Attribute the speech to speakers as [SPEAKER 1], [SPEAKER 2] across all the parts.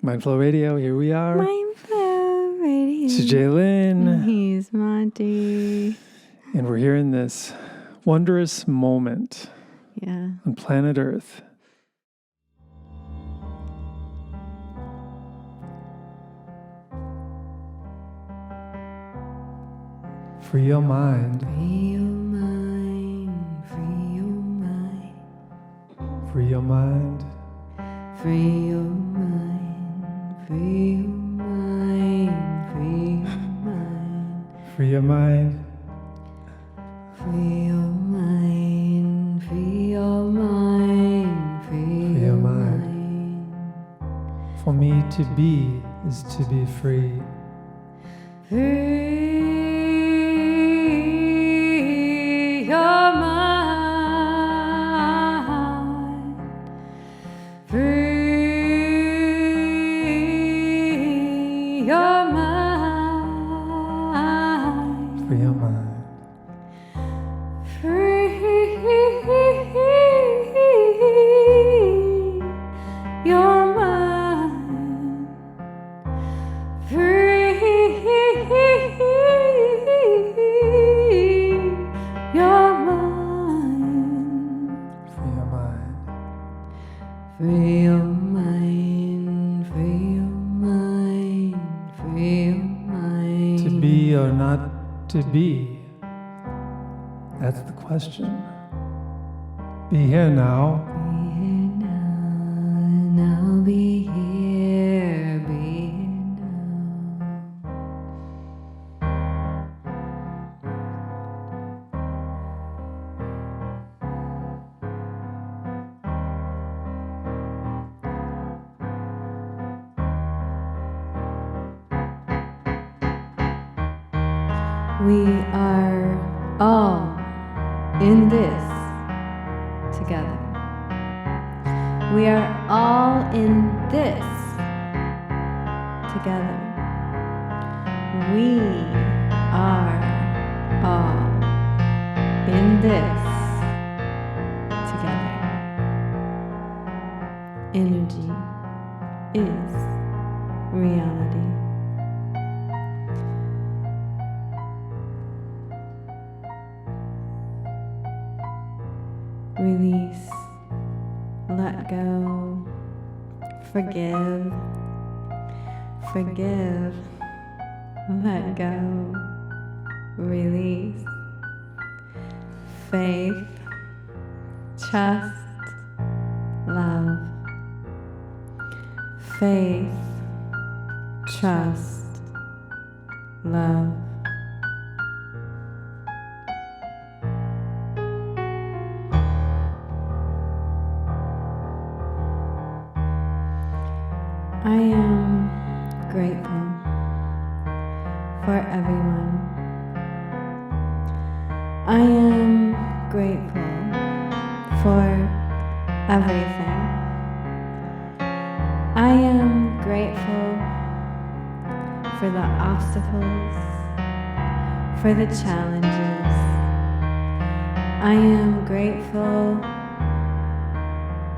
[SPEAKER 1] Mindflow Radio, here we are.
[SPEAKER 2] Mindflow Radio.
[SPEAKER 1] This is Jaylin.
[SPEAKER 2] He's Monte.
[SPEAKER 1] And we're here in this wondrous moment on planet Earth. Free your mind.
[SPEAKER 2] Free your mind. Free your mind.
[SPEAKER 1] Free your mind.
[SPEAKER 2] Free your mind. Free your mind. Free your mind.
[SPEAKER 1] Free your mind.
[SPEAKER 2] Free your mind. Free your mind. Free your mind.
[SPEAKER 1] For me to be is to be free.
[SPEAKER 2] Free your mind. Free your mind.
[SPEAKER 1] Free your mind.
[SPEAKER 2] Free your mind. Free your mind.
[SPEAKER 1] Free your mind.
[SPEAKER 2] Free your mind. Free your mind. Free your mind.
[SPEAKER 1] To be or not to be? That's the question. Be here now.
[SPEAKER 2] Be here now. Now be here. Be here now. We are all in this together. We are all in this together. We are all in this together. Energy is reality. Release, let go, forgive, forgive, let go, release, faith, trust, love, faith, trust, love. I am grateful for everyone. I am grateful for everything. I am grateful for the obstacles, for the challenges. I am grateful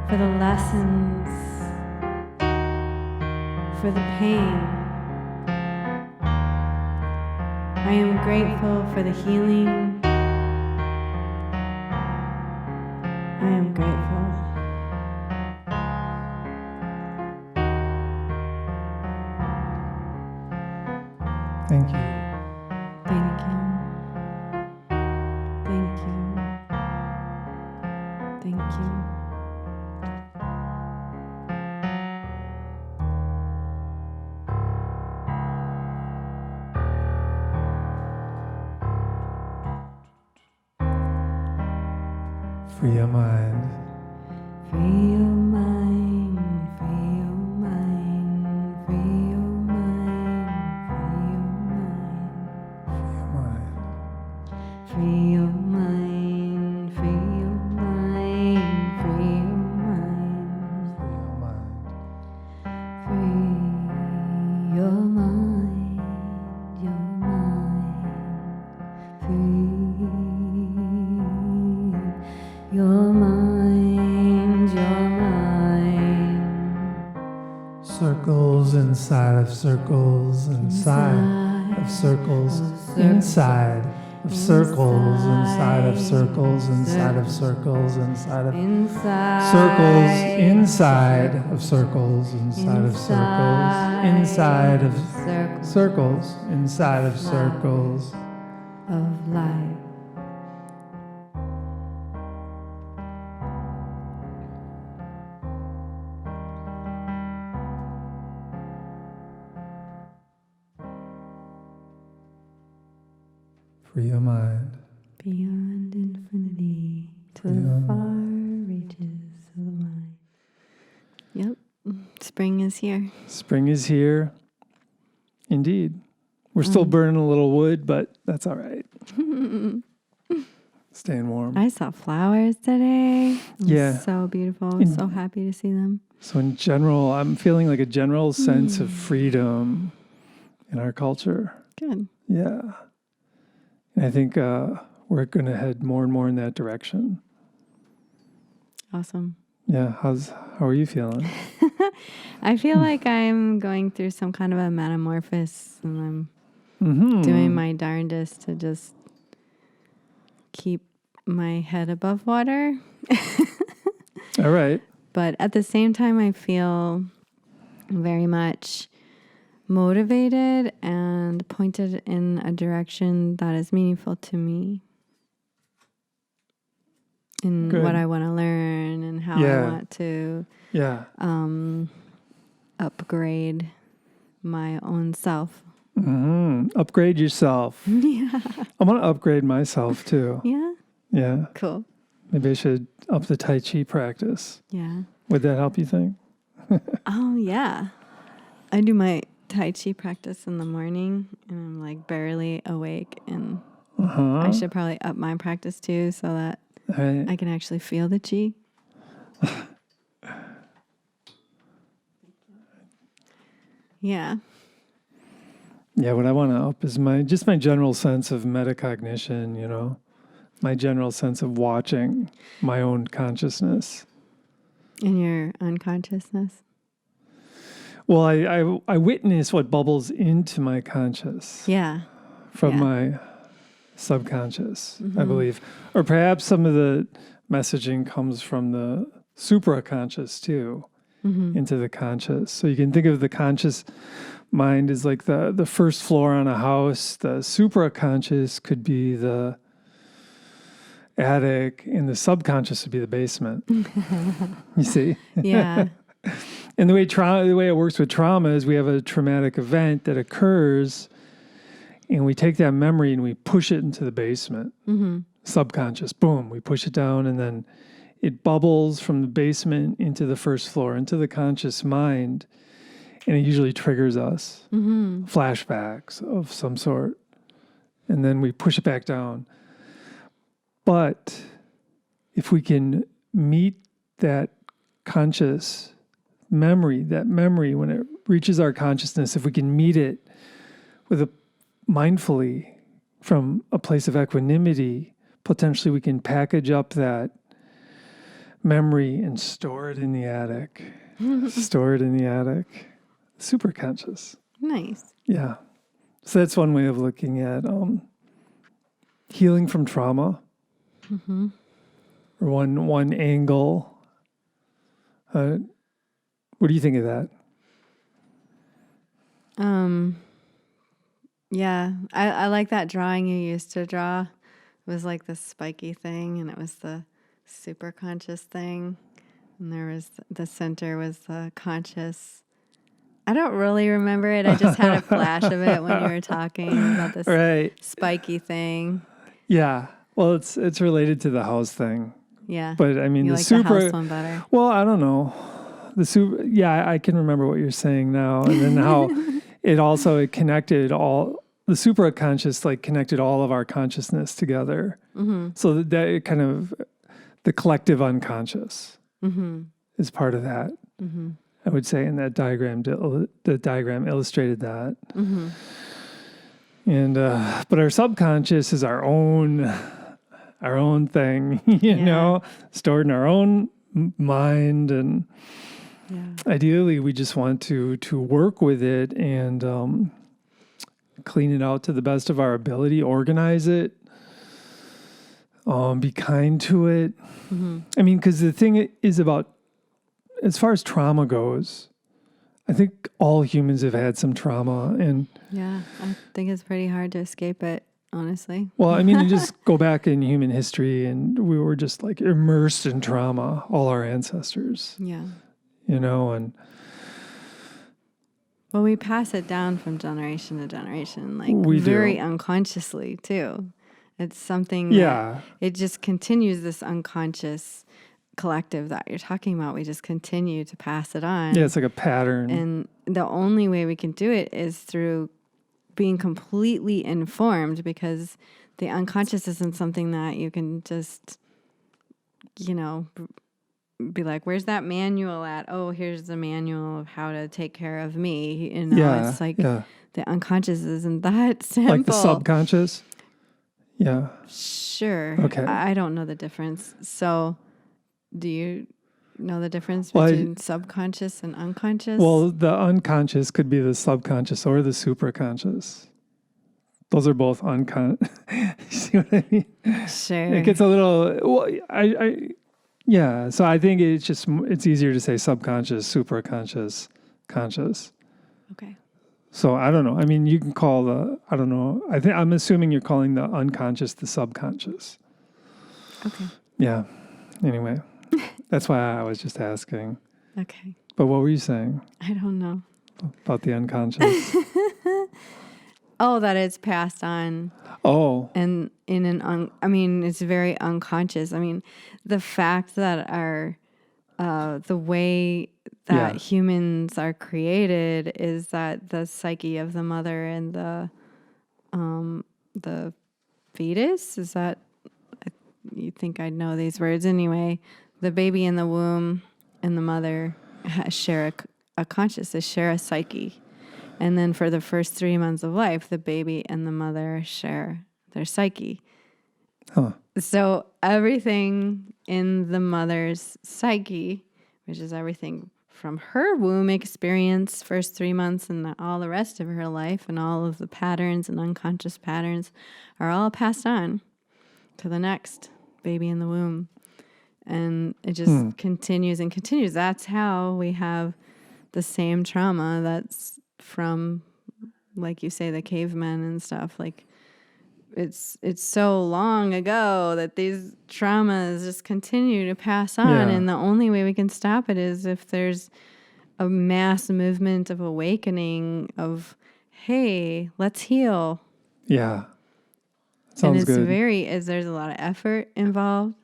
[SPEAKER 2] for the lessons, for the pain. I am grateful for the healing. I am grateful.
[SPEAKER 1] Thank you.
[SPEAKER 2] Thank you. Thank you. Thank you.
[SPEAKER 1] Free your mind.
[SPEAKER 2] Free your mind, free your mind, free your mind, free your mind.
[SPEAKER 1] Free your mind.
[SPEAKER 2] Free your mind, free your mind, free your mind.
[SPEAKER 1] Free your mind.
[SPEAKER 2] Free your mind, free your mind, your mind.
[SPEAKER 1] circles inside of circles inside of circles inside of circles inside of circles inside of circles inside of circles inside of circles inside of circles inside of circles inside of circles
[SPEAKER 2] of life.
[SPEAKER 1] Free your mind.
[SPEAKER 2] Beyond infinity to the far reaches of the mind. Yep. Spring is here.
[SPEAKER 1] Spring is here. Indeed. We're still burning a little wood, but that's all right. Staying warm.
[SPEAKER 2] I saw flowers today.
[SPEAKER 1] Yeah.
[SPEAKER 2] So beautiful. I'm so happy to see them.
[SPEAKER 1] So in general, I'm feeling like a general sense of freedom in our culture.
[SPEAKER 2] Good.
[SPEAKER 1] Yeah. And I think we're going to head more and more in that direction.
[SPEAKER 2] Awesome.
[SPEAKER 1] Yeah. How are you feeling?
[SPEAKER 2] I feel like I'm going through some kind of a metamorphosis, and I'm doing my darndest to just keep my head above water.
[SPEAKER 1] All right.
[SPEAKER 2] But at the same time, I feel very much motivated and pointed in a direction that is meaningful to me. In what I want to learn and how I want to upgrade my own self.
[SPEAKER 1] Upgrade yourself.
[SPEAKER 2] Yeah.
[SPEAKER 1] I want to upgrade myself too.
[SPEAKER 2] Yeah?
[SPEAKER 1] Yeah.
[SPEAKER 2] Cool.
[SPEAKER 1] Maybe I should up the Tai Chi practice.
[SPEAKER 2] Yeah.
[SPEAKER 1] Would that help, you think?
[SPEAKER 2] Oh, yeah. I do my Tai Chi practice in the morning, and I'm like barely awake, and I should probably up my practice too so that I can actually feel the chi. Yeah.
[SPEAKER 1] Yeah, what I want to up is my general sense of metacognition, you know, my general sense of watching my own consciousness.
[SPEAKER 2] In your unconsciousness?
[SPEAKER 1] Well, I witness what bubbles into my conscious.
[SPEAKER 2] Yeah.
[SPEAKER 1] From my subconscious, I believe. Or perhaps some of the messaging comes from the supraconscious too, into the conscious. So you can think of the conscious mind as like the first floor on a house. The supraconscious could be the attic, and the subconscious would be the basement. You see?
[SPEAKER 2] Yeah.
[SPEAKER 1] And the way it works with trauma is we have a traumatic event that occurs, and we take that memory and we push it into the basement. Subconscious, boom, we push it down, and then it bubbles from the basement into the first floor, into the conscious mind, and it usually triggers us. Flashbacks of some sort. And then we push it back down. But if we can meet that conscious memory, when it reaches our consciousness, if we can meet it with mindfully from a place of equanimity, potentially we can package up that memory and store it in the attic. Store it in the attic. Super conscious.
[SPEAKER 2] Nice.
[SPEAKER 1] Yeah. So that's one way of looking at healing from trauma. Or one angle. What do you think of that?
[SPEAKER 2] Yeah, I like that drawing you used to draw. It was like the spiky thing, and it was the super conscious thing. And there was the center was the conscious. I don't really remember it. I just had a flash of it when you were talking about this spiky thing. Yeah.
[SPEAKER 1] Well, it's related to the house thing.
[SPEAKER 2] Yeah.
[SPEAKER 1] But I mean,
[SPEAKER 2] you
[SPEAKER 1] the
[SPEAKER 2] like
[SPEAKER 1] super.
[SPEAKER 2] The house one better.
[SPEAKER 1] Well, I don't know. The super. Yeah, I can remember what you're saying now, and then how it connected all the supraconscious, like connected all of our consciousness together. So that it kind of the collective unconscious is part of that. I would say in that diagram, the diagram illustrated that. And but our subconscious is our own thing, you know, stored in our own mind, and
[SPEAKER 2] Yeah.
[SPEAKER 1] Ideally, we just want to work with it and clean it out to the best of our ability, organize it, be kind to it.
[SPEAKER 2] Mm-hmm.
[SPEAKER 1] I mean, because the thing is about, as far as trauma goes, I think all humans have had some trauma. And
[SPEAKER 2] Yeah, I think it's pretty hard to escape it, honestly.
[SPEAKER 1] well, I mean, you just go back in human history and we were just like immersed in trauma, all our ancestors,
[SPEAKER 2] Yeah.
[SPEAKER 1] and
[SPEAKER 2] Well, we pass it down from generation to generation, like
[SPEAKER 1] we
[SPEAKER 2] very
[SPEAKER 1] do.
[SPEAKER 2] unconsciously too. It's something
[SPEAKER 1] Yeah.
[SPEAKER 2] that it just continues, this unconscious collective that you're talking about. We just continue to pass it on.
[SPEAKER 1] Yeah, it's like a pattern.
[SPEAKER 2] And the only way we can do it is through being completely informed, because the unconscious isn't something that you can just, be like, where's that manual at? Oh, here's the manual of how to take care of me.
[SPEAKER 1] Yeah,
[SPEAKER 2] It's like
[SPEAKER 1] yeah.
[SPEAKER 2] the unconscious isn't that simple.
[SPEAKER 1] Like the subconscious. Yeah.
[SPEAKER 2] Sure.
[SPEAKER 1] Okay.
[SPEAKER 2] I don't know the difference. So do you know the difference
[SPEAKER 1] Well,
[SPEAKER 2] between subconscious and unconscious?
[SPEAKER 1] Well, the unconscious could be the subconscious or the supraconscious. Those are both unconscious. See what I mean?
[SPEAKER 2] Sure.
[SPEAKER 1] It gets a little. Well, yeah. So I think it's easier to say subconscious, supraconscious, conscious.
[SPEAKER 2] Okay.
[SPEAKER 1] So I don't know. I mean, you can call I don't know. I'm assuming you're calling the unconscious the subconscious.
[SPEAKER 2] Okay.
[SPEAKER 1] Yeah. Anyway, that's why I was just asking.
[SPEAKER 2] Okay.
[SPEAKER 1] But what were you saying
[SPEAKER 2] I don't know.
[SPEAKER 1] about the unconscious?
[SPEAKER 2] Oh, that it's passed on.
[SPEAKER 1] Oh.
[SPEAKER 2] And it's very unconscious. I mean, the fact that the way that humans are created is that the psyche of the mother and the fetus, is that, you think I'd know these words anyway, the baby in the womb and the mother share a conscious, they share a psyche. And then for the first 3 months of life, the baby and the mother share their psyche.
[SPEAKER 1] Huh.
[SPEAKER 2] So everything in the mother's psyche, which is everything from her womb experience, first 3 months, and all the rest of her life, and all of the patterns and unconscious patterns are all passed on to the next baby in the womb. And it just continues and continues. That's how we have the same trauma that's from, like you say, the cavemen and stuff. Like, it's so long ago that these traumas just continue to pass on.
[SPEAKER 1] Yeah.
[SPEAKER 2] And the only way we can stop it is if there's a mass movement of awakening of, hey, let's heal.
[SPEAKER 1] Yeah. Sounds
[SPEAKER 2] and it's
[SPEAKER 1] good.
[SPEAKER 2] there's a lot of effort involved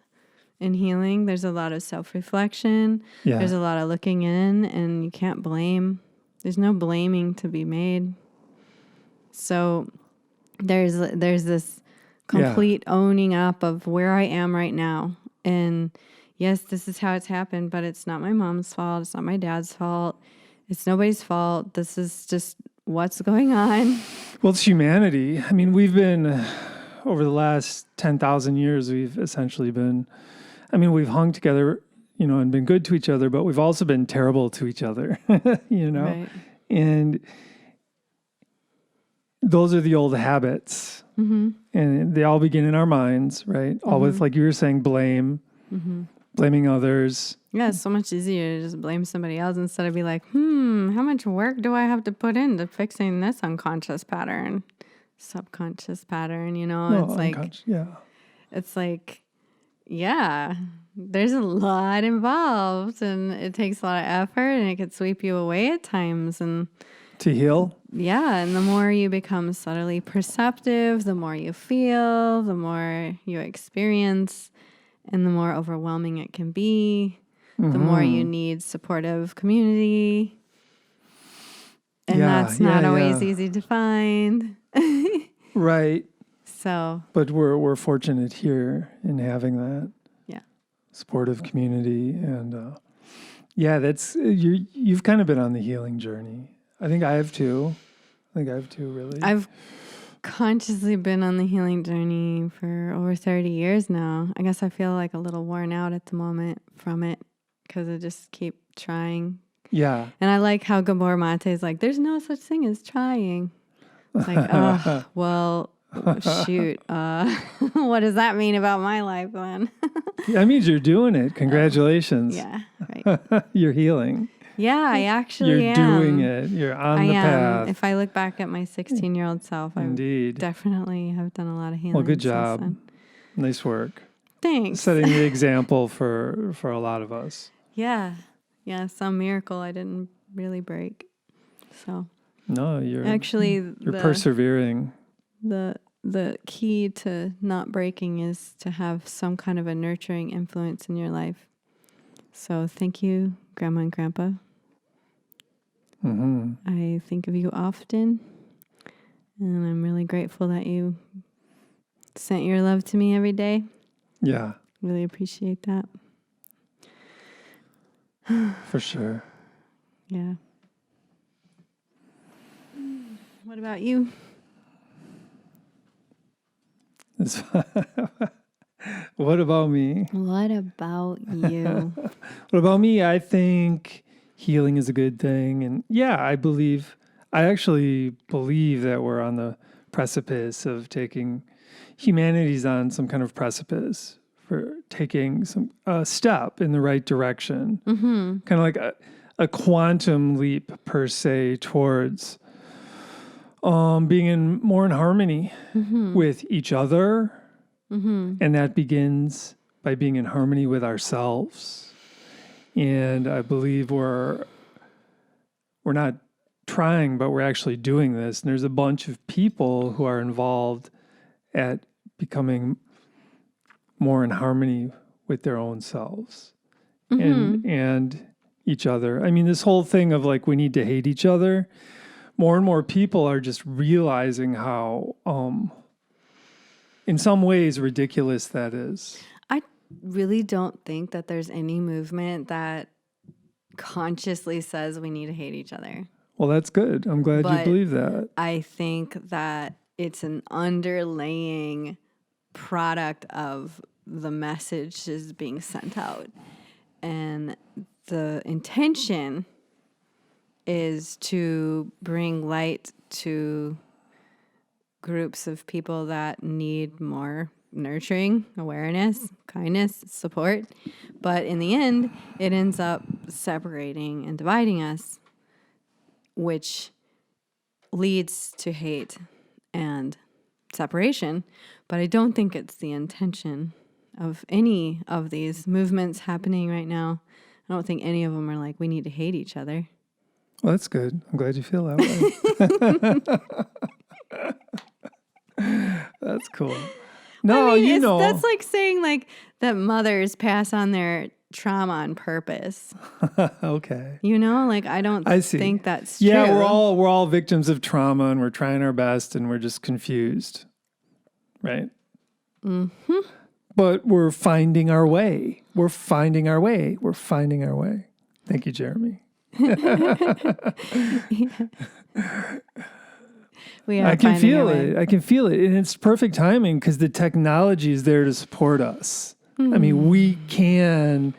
[SPEAKER 2] in healing. There's a lot of self-reflection.
[SPEAKER 1] Yeah.
[SPEAKER 2] There's a lot of looking in, and you can't blame. There's no blaming to be made. So there's this complete owning up of where I am right now. And yes, this is how it's happened, but it's not my mom's fault. It's not my dad's fault. It's nobody's fault. This is just what's going on.
[SPEAKER 1] Well, it's humanity. I mean, we've been, over the last 10,000 years, we've essentially been, we've hung together, and been good to each other, but we've also been terrible to each other,
[SPEAKER 2] Right.
[SPEAKER 1] And those are the old habits.
[SPEAKER 2] Mm-hmm.
[SPEAKER 1] And they all begin in our minds, right? All with, like you were saying, blame, blaming others.
[SPEAKER 2] Yeah, it's so much easier to just blame somebody else instead of be like, how much work do I have to put into fixing this unconscious pattern, subconscious pattern,
[SPEAKER 1] No,
[SPEAKER 2] it's like,
[SPEAKER 1] yeah.
[SPEAKER 2] it's like, yeah, there's a lot involved, and it takes a lot of effort, and it could sweep you away at times. And
[SPEAKER 1] To heal?
[SPEAKER 2] yeah, and the more you become subtly perceptive, the more you feel, the more you experience, and the more overwhelming it can be. The more you need supportive community. And that's not always easy to find.
[SPEAKER 1] Right.
[SPEAKER 2] So,
[SPEAKER 1] But we're fortunate here in having that.
[SPEAKER 2] Yeah.
[SPEAKER 1] Supportive community. And that's, you've kind of been on the healing journey. I think I have too, really.
[SPEAKER 2] I've consciously been on the healing journey for over 30 years now. I guess I feel like a little worn out at the moment from it, because I just keep trying
[SPEAKER 1] Yeah.
[SPEAKER 2] And I like how Gabor Mate is like, there's no such thing as trying. It's like, oh, well, shoot. What does that mean about my life then?
[SPEAKER 1] That means you're doing it. Congratulations.
[SPEAKER 2] Yeah, right.
[SPEAKER 1] You're healing.
[SPEAKER 2] Yeah, I actually
[SPEAKER 1] You're
[SPEAKER 2] am.
[SPEAKER 1] doing it. You're on
[SPEAKER 2] I
[SPEAKER 1] the
[SPEAKER 2] am.
[SPEAKER 1] path.
[SPEAKER 2] If I look back at my 16-year-old self,
[SPEAKER 1] Indeed.
[SPEAKER 2] I definitely have done a lot of healing.
[SPEAKER 1] Well, good
[SPEAKER 2] since
[SPEAKER 1] job.
[SPEAKER 2] then.
[SPEAKER 1] Nice work.
[SPEAKER 2] Thanks.
[SPEAKER 1] Setting the example for a lot of us.
[SPEAKER 2] Yeah. Some miracle I didn't really break. So
[SPEAKER 1] No, you're
[SPEAKER 2] actually
[SPEAKER 1] you're persevering.
[SPEAKER 2] The key to not breaking is to have some kind of a nurturing influence in your life. So thank you, Grandma and Grandpa.
[SPEAKER 1] Mm-hmm.
[SPEAKER 2] I think of you often, and I'm really grateful that you sent your love to me every day.
[SPEAKER 1] Yeah.
[SPEAKER 2] Really appreciate that.
[SPEAKER 1] For sure.
[SPEAKER 2] Yeah. What about you?
[SPEAKER 1] What about me?
[SPEAKER 2] What about you?
[SPEAKER 1] What about me? I think healing is a good thing. And yeah, I actually believe that we're on the precipice of humanity's on some kind of precipice for taking a step in the right direction. Mm-hmm. Kind of like a quantum leap per se towards being more in harmony with each other. Mm-hmm. And that begins by being in harmony with ourselves. And I believe we're not trying, but we're actually doing this. And there's a bunch of people who are involved at becoming more in harmony with their own selves and each other. I mean, this whole thing of like we need to hate each other. More and more people are just realizing how, in some ways, ridiculous that is.
[SPEAKER 2] I really don't think that there's any movement that consciously says we need to hate each other.
[SPEAKER 1] Well, that's good. I'm glad you believe that.
[SPEAKER 2] I think that it's an underlaying product of the messages being sent out. And the intention is to bring light to groups of people that need more nurturing, awareness, kindness, support. But in the end, it ends up separating and dividing us, which leads to hate and separation. But I don't think it's the intention of any of these movements happening right now. I don't think any of them are like, we need to hate each other.
[SPEAKER 1] Well, that's good. I'm glad you feel that way. That's cool. No,
[SPEAKER 2] I mean, that's like saying like that mothers pass on their trauma on purpose.
[SPEAKER 1] Okay.
[SPEAKER 2] Like I don't think that's true.
[SPEAKER 1] Yeah, we're all victims of trauma and we're trying our best and we're just confused. Right? Mm-hmm. But we're finding our way. We're finding our way. Thank you, Jeremy. I can feel it. And it's perfect timing because the technology is there to support us. Mm-hmm. I mean, we can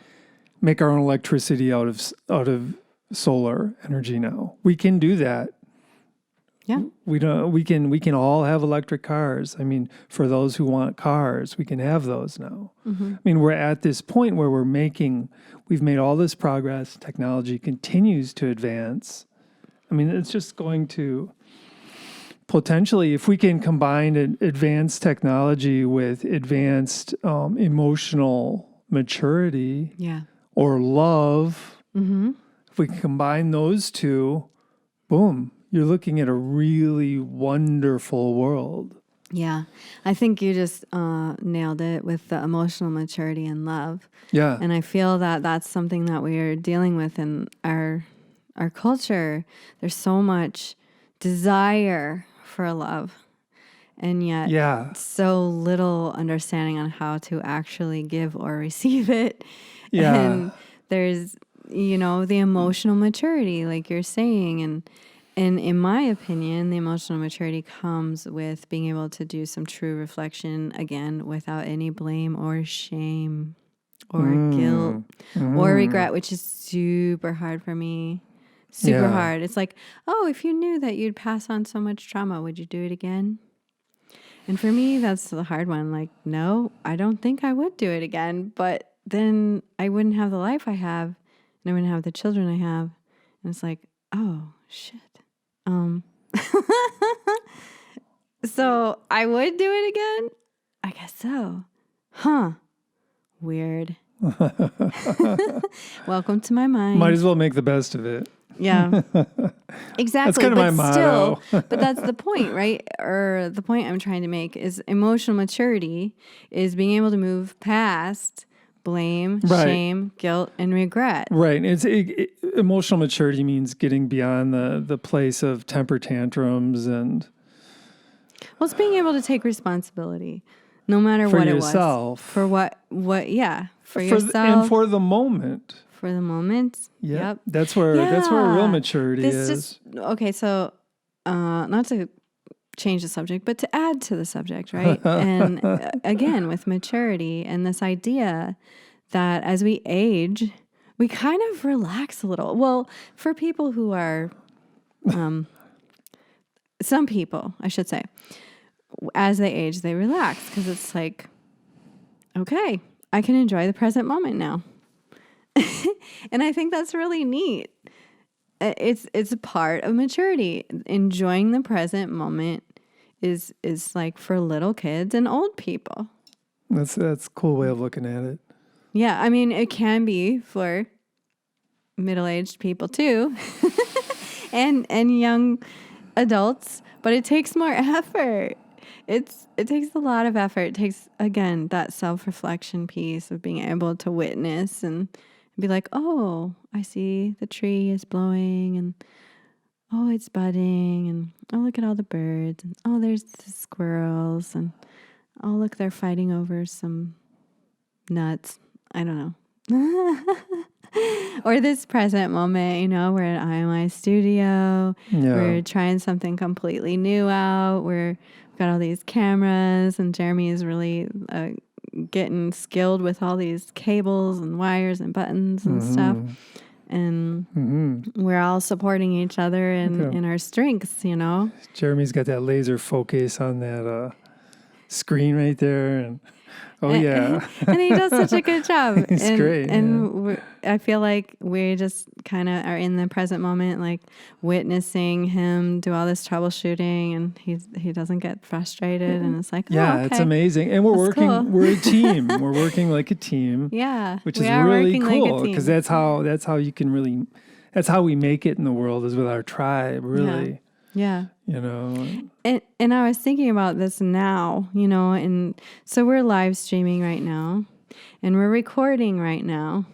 [SPEAKER 1] make our own electricity out of solar energy now. We can do that.
[SPEAKER 2] Yeah.
[SPEAKER 1] We can all have electric cars. I mean, for those who want cars, we can have those now. Mm-hmm. I mean, we're at this point where we've made all this progress. Technology continues to advance. I mean, it's just going to potentially, if we can combine advanced technology with advanced emotional maturity or love, if we can combine those two, boom, you're looking at a really wonderful world.
[SPEAKER 2] Yeah. I think you just nailed it with the emotional maturity and love.
[SPEAKER 1] Yeah.
[SPEAKER 2] And I feel that that's something that we are dealing with in our culture. There's so much desire for love and yet so little understanding on how to actually give or receive it.
[SPEAKER 1] Yeah.
[SPEAKER 2] And there's, the emotional maturity, like you're saying. And in my opinion, the emotional maturity comes with being able to do some true reflection again without any blame or shame. or guilt or regret, which is super hard for me. Super hard. It's like, oh, if you knew that you'd pass on so much trauma, would you do it again? And for me, that's the hard one. Like, no, I don't think I would do it again. But then I wouldn't have the life I have, and I wouldn't have the children I have. And it's like, oh, shit. So I would do it again? I guess so. Huh. Weird. Welcome to my mind.
[SPEAKER 1] Might as well make the best of it.
[SPEAKER 2] Yeah. Exactly.
[SPEAKER 1] That's kind of my motto.
[SPEAKER 2] But that's the point, right? Or the point I'm trying to make is emotional maturity is being able to move past blame, shame, guilt, and regret.
[SPEAKER 1] Right. Emotional maturity means getting beyond the place of temper tantrums and...
[SPEAKER 2] Well, it's being able to take responsibility, no matter
[SPEAKER 1] for
[SPEAKER 2] what
[SPEAKER 1] yourself.
[SPEAKER 2] It was. For yourself.
[SPEAKER 1] And for the moment.
[SPEAKER 2] For the moment.
[SPEAKER 1] Yep. That's where real maturity is.
[SPEAKER 2] Okay, so not to change the subject, but to add to the subject, right? And again, with maturity and this idea that as we age, we kind of relax a little. Well, for people who are, some people, I should say, as they age, they relax because it's like, okay, I can enjoy the present moment now. And I think that's really neat. It's a part of maturity. Enjoying the present moment is like for little kids and old people.
[SPEAKER 1] That's a cool way of looking at it.
[SPEAKER 2] Yeah, I mean, it can be for middle-aged people too, and young adults, but it takes more effort. It takes a lot of effort. It takes, again, that self-reflection piece of being able to witness and be like, oh, I see the tree is blowing, and oh, it's budding, and oh, look at all the birds, and oh, there's the squirrels, and oh, look, they're fighting over some nuts. I don't know. Or this present moment, we're at IMI studio. Yeah. We're trying something completely new out. We've got all these cameras, and Jeremy is really getting skilled with all these cables and wires and buttons and stuff. And we're all supporting each other in our strengths,
[SPEAKER 1] Jeremy's got that laser focus on that screen right there, and yeah.
[SPEAKER 2] And he does such a good job.
[SPEAKER 1] He's great.
[SPEAKER 2] And I feel like we just kind of are in the present moment, like witnessing him do all this troubleshooting, and he doesn't get frustrated. And it's like, okay.
[SPEAKER 1] It's amazing. And we're working, cool. We're a team. We're working like a team.
[SPEAKER 2] Yeah.
[SPEAKER 1] Which is really cool, because that's how you can really, that's how we make it in the world, is with our tribe, really.
[SPEAKER 2] Yeah. And I was thinking about this now, and so we're live streaming right now, and we're recording right now,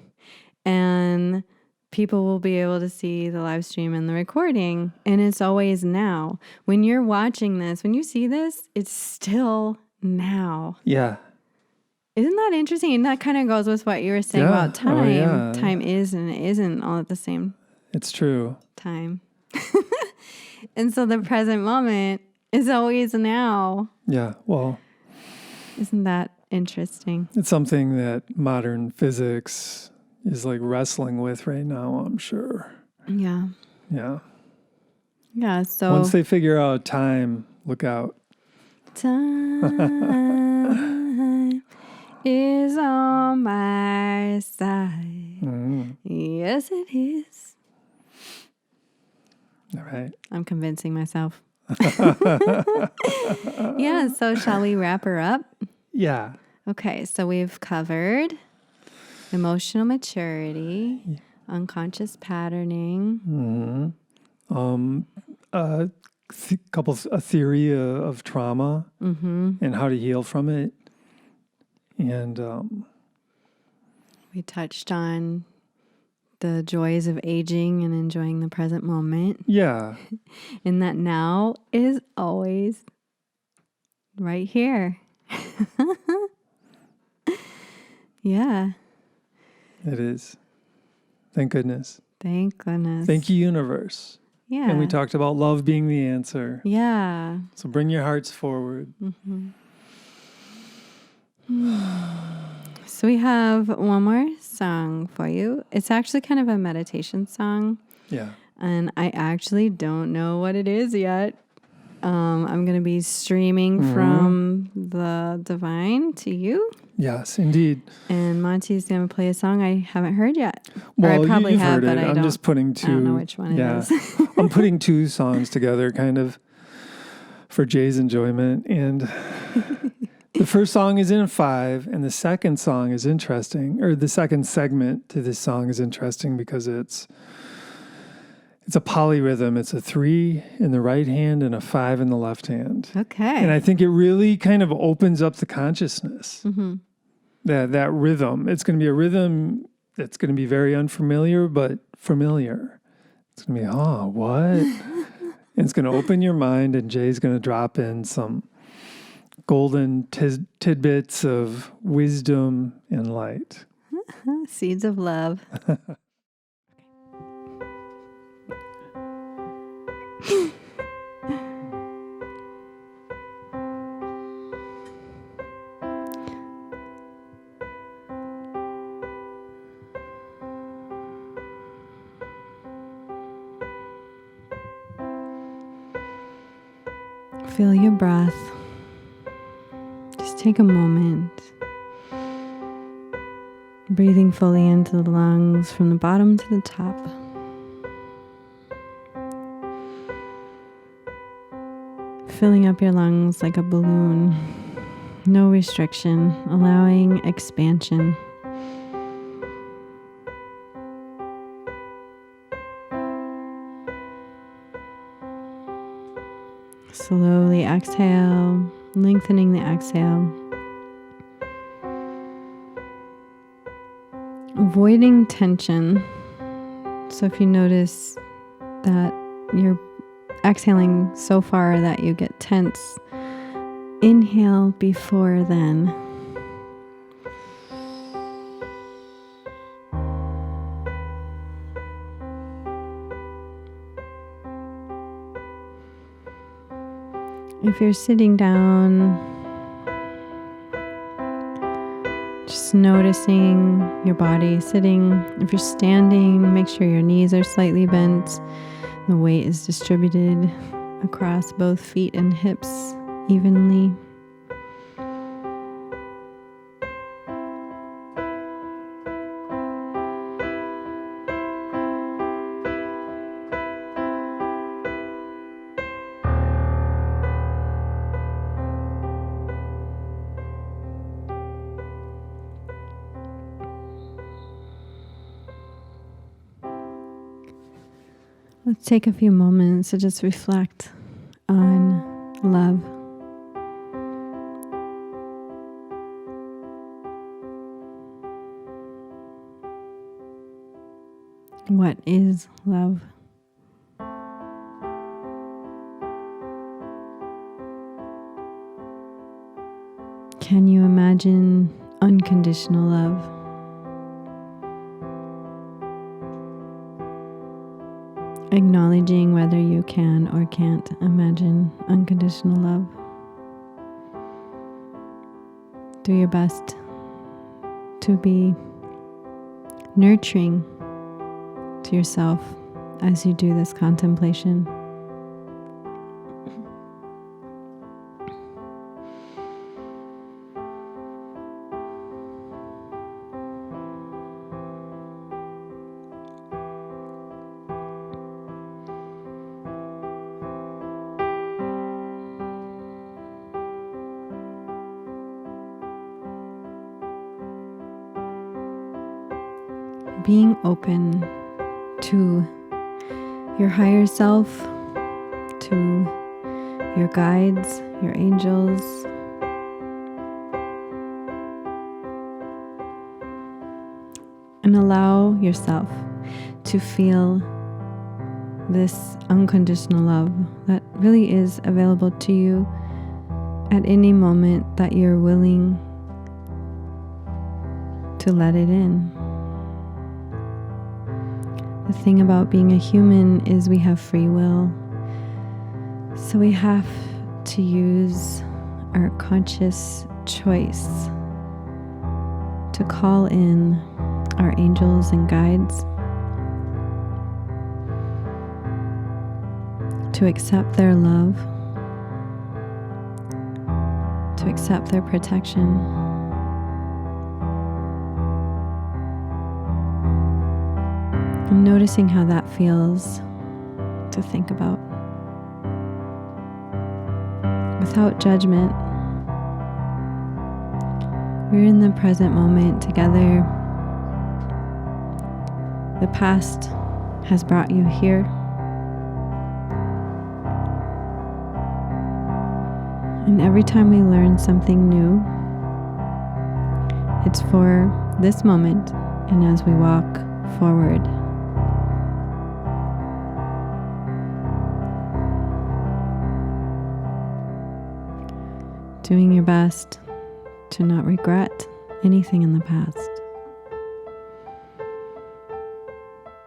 [SPEAKER 2] and people will be able to see the live stream and the recording, and it's always now. When you're watching this, when you see this, it's still now.
[SPEAKER 1] Yeah.
[SPEAKER 2] Isn't that interesting? And that kind of goes with what you were saying about time. Oh, yeah. Time is and it isn't all at the same.
[SPEAKER 1] It's true.
[SPEAKER 2] Time. And so the present moment is always now.
[SPEAKER 1] Yeah, well.
[SPEAKER 2] Isn't that interesting?
[SPEAKER 1] It's something that modern physics is like wrestling with right now, I'm sure.
[SPEAKER 2] Yeah.
[SPEAKER 1] Yeah.
[SPEAKER 2] Yeah, so.
[SPEAKER 1] Once they figure out time, look out.
[SPEAKER 2] Time is on my side. Mm. Yes, it is.
[SPEAKER 1] All right.
[SPEAKER 2] I'm convincing myself. Yeah, so shall we wrap her up?
[SPEAKER 1] Yeah.
[SPEAKER 2] Okay, so we've covered emotional maturity, unconscious patterning.
[SPEAKER 1] A theory of trauma and how to heal from it. And
[SPEAKER 2] we touched on the joys of aging and enjoying the present moment.
[SPEAKER 1] Yeah.
[SPEAKER 2] And that now is always right here. Yeah.
[SPEAKER 1] It is. Thank goodness.
[SPEAKER 2] Thank goodness.
[SPEAKER 1] Thank you, universe.
[SPEAKER 2] Yeah.
[SPEAKER 1] And we talked about love being the answer.
[SPEAKER 2] Yeah.
[SPEAKER 1] So bring your hearts forward.
[SPEAKER 2] So we have one more song for you. It's actually kind of a meditation song.
[SPEAKER 1] Yeah.
[SPEAKER 2] And I actually don't know what it is yet. I'm going to be streaming from the divine to you.
[SPEAKER 1] Yes, indeed.
[SPEAKER 2] And Monte's going to play a song I haven't heard yet.
[SPEAKER 1] Well,
[SPEAKER 2] or I probably
[SPEAKER 1] you've
[SPEAKER 2] have,
[SPEAKER 1] heard
[SPEAKER 2] but
[SPEAKER 1] it. I'm just putting two.
[SPEAKER 2] I don't know which one it is.
[SPEAKER 1] I'm putting two songs together kind of for Jay's enjoyment. And the first song is in 5, and the second song is interesting, or the second segment to this song is interesting because it's a polyrhythm. It's a 3 in the right hand and a 5 in the left hand.
[SPEAKER 2] Okay.
[SPEAKER 1] And I think it really kind of opens up the consciousness.
[SPEAKER 2] Mm-hmm.
[SPEAKER 1] That rhythm. It's going to be a rhythm that's going to be very unfamiliar, but familiar. It's going to be, what? And it's going to open your mind, and Jay's going to drop in some golden tidbits of wisdom and light.
[SPEAKER 2] Seeds of love. Feel your breath. Just take a moment. Breathing fully into the lungs from the bottom to the top. Filling up your lungs like a balloon. No restriction, allowing expansion. Slowly exhale, lengthening the exhale. Avoiding tension. So if you notice that you're exhaling so far that you get tense, inhale before then. If you're sitting down, just noticing your body sitting. If you're standing, make sure your knees are slightly bent. The weight is distributed across both feet and hips evenly. Let's take a few moments to just reflect on love. What is love? Can you imagine unconditional love? Acknowledging whether you can or can't imagine unconditional love. Do your best to be nurturing to yourself as you do this contemplation. Being open to your higher self, to your guides, your angels, and allow yourself to feel this unconditional love that really is available to you at any moment that you're willing to let it in. The thing about being a human is we have free will. So we have to use our conscious choice to to call in our angels and guides, to accept their love, to accept their protection. And noticing how that feels to think about. Without judgment, we're in the present moment together. The past has brought you here. And every time we learn something new, it's for this moment and as we walk forward. Doing your best to not regret anything in the past.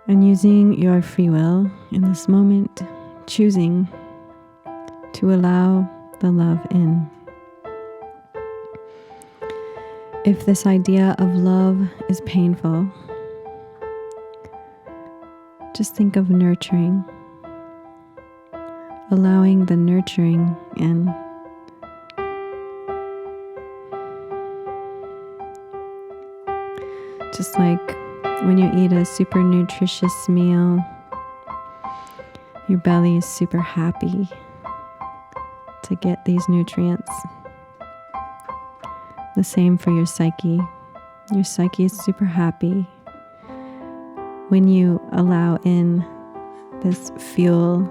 [SPEAKER 2] And using your free will in this moment, choosing to allow the love in. If this idea of love is painful, just think of nurturing, allowing the nurturing in. Just like when you eat a super nutritious meal, your belly is super happy to get these nutrients. The same for your psyche. Your psyche is super happy when you allow in this fuel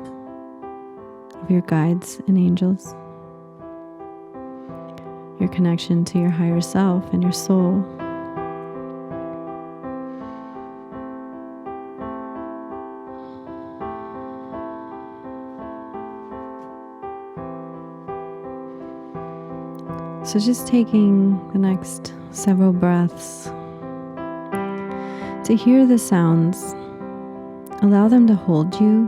[SPEAKER 2] of your guides and angels, your connection to your higher self and your soul. So just taking the next several breaths to hear the sounds, allow them to hold you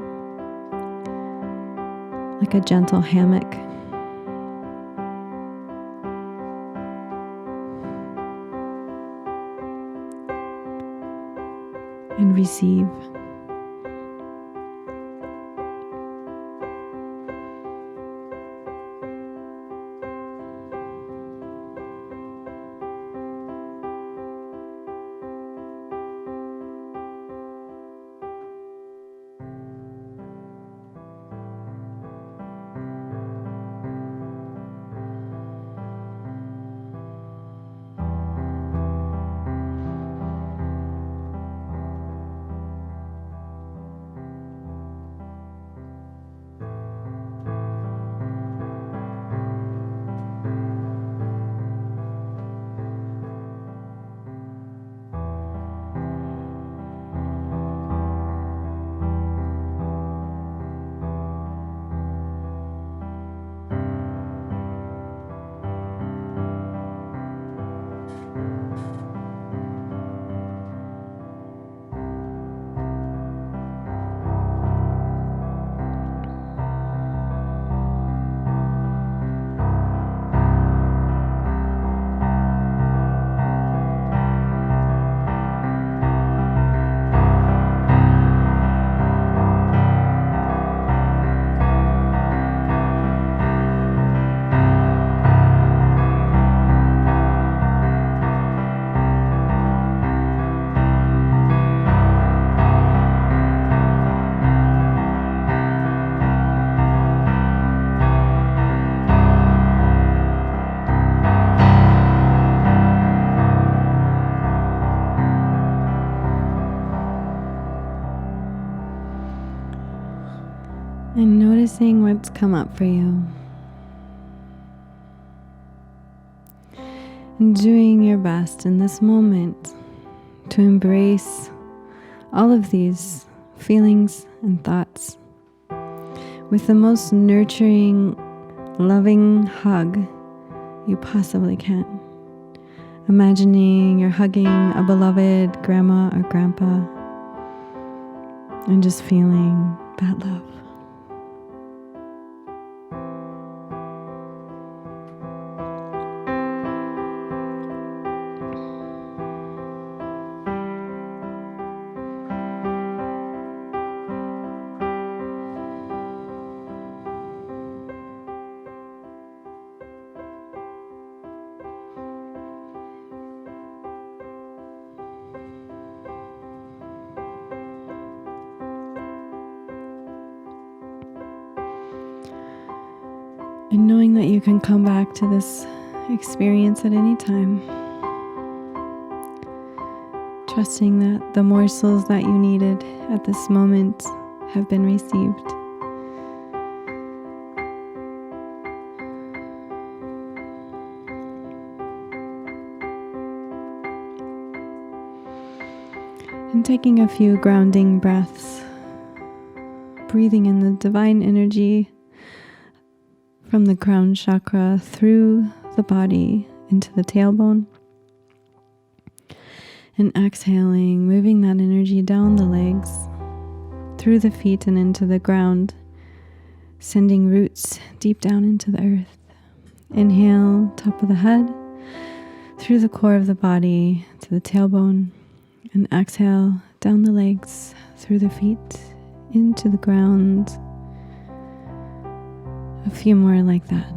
[SPEAKER 2] like a gentle hammock. And receive. And noticing what's come up for you. And doing your best in this moment to embrace all of these feelings and thoughts with the most nurturing, loving hug you possibly can. Imagining you're hugging a beloved grandma or grandpa and just feeling that love. And knowing that you can come back to this experience at any time. Trusting that the morsels that you needed at this moment have been received. And taking a few grounding breaths, breathing in the divine energy from the crown chakra through the body into the tailbone. And exhaling, moving that energy down the legs, through the feet and into the ground, sending roots deep down into the earth. Inhale, top of the head, through the core of the body to the tailbone. And exhale, down the legs, through the feet, into the ground. A few more like that.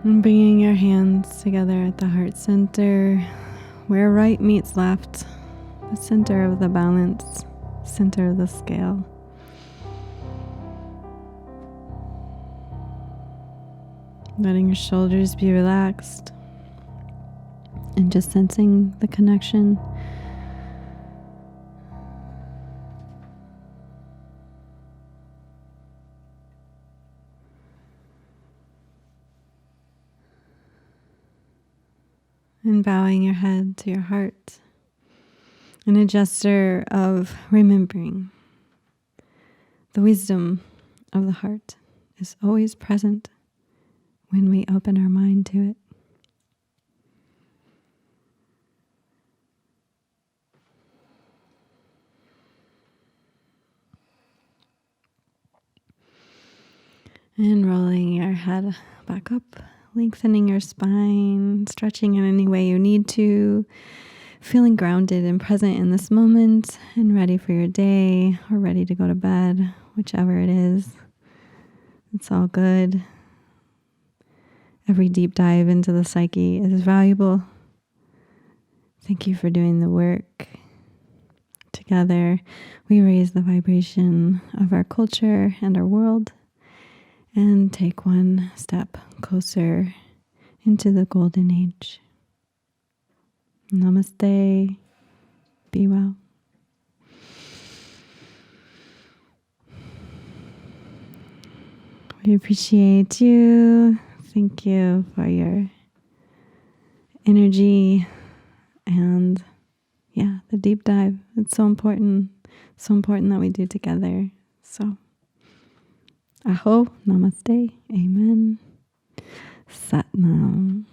[SPEAKER 2] And bringing your hands together at the heart center, where right meets left, the center of the balance, center of the scale. Letting your shoulders be relaxed and just sensing the connection. And bowing your head to your heart in a gesture of remembering the wisdom of the heart is always present when we open our mind to it. And rolling your head back up, lengthening your spine, stretching in any way you need to, feeling grounded and present in this moment and ready for your day or ready to go to bed, whichever it is. It's all good. Every deep dive into the psyche is valuable. Thank you for doing the work. Together, we raise the vibration of our culture and our world and take one step closer into the golden age. Namaste. Be well. We appreciate you. Thank you for your energy and the deep dive. It's so important. So important that we do together. So, aho, namaste, amen, sat nam.